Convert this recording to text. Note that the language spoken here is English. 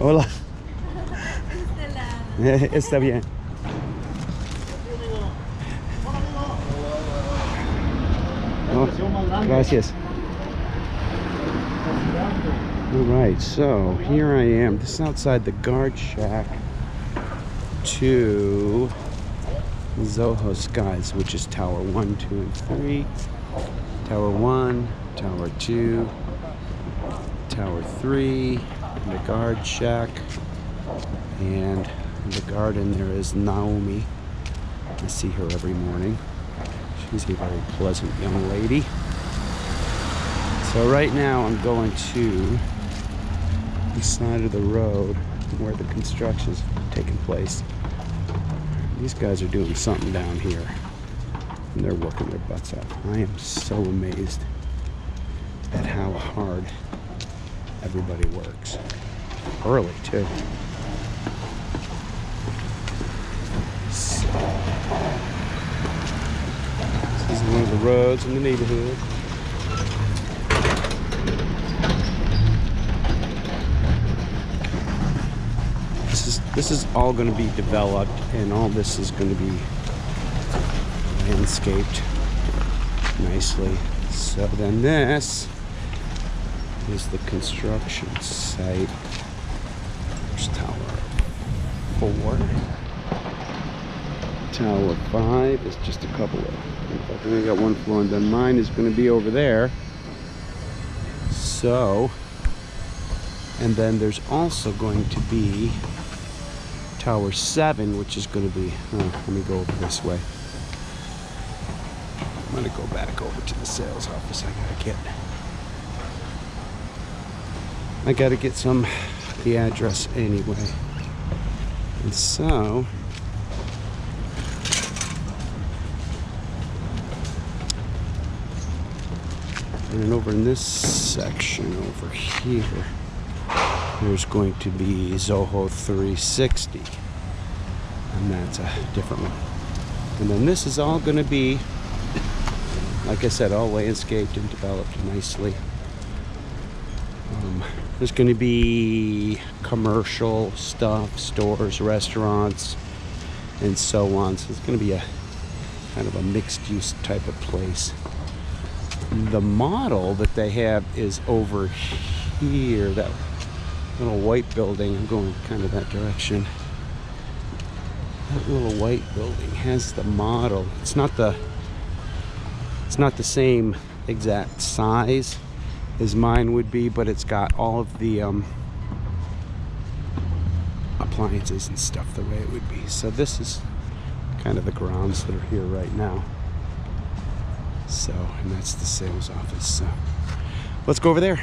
Hola. Está bien. Oh, gracias. Alright, so here I am. This is outside the guard shack to ZOHO Skies, which is Tower 1, 2, and 3. Tower 1, Tower 2, Tower 3, and the guard shack. And in the garden there is Naomi. I see her every morning. She's a very pleasant young lady. So right now I'm going to the side of the road where the construction is taking place. These guys are doing something down here, and they're working their butts off. I am so amazed at how hard everybody works. Early too. So, this is one of the roads in the neighborhood. This is all going to be developed, and all this is going to be landscaped nicely. So then this is the construction site. There's Tower 4. Tower 5 is just a couple of, I only got one floor, and then mine is going to be over there. So, and then there's also going to be Tower 7, which is going to be, let me go over this way. I'm going to go back over to the sales office. I gotta get the address anyway. And so, and over in this section over here, there's going to be ZOHO 360, and that's a different one. And then this is all going to be, like I said, all landscaped and developed nicely. There's going to be commercial stuff, stores, restaurants, and so on. So it's going to be a kind of a mixed-use type of place. The model that they have is over here, that little white building. I'm going kind of that direction. That little white building has the model. It's not the same exact size as mine would be, but it's got all of the appliances and stuff the way it would be. So this is kind of the grounds that are here right now. So, and that's the sales office. So let's go over there.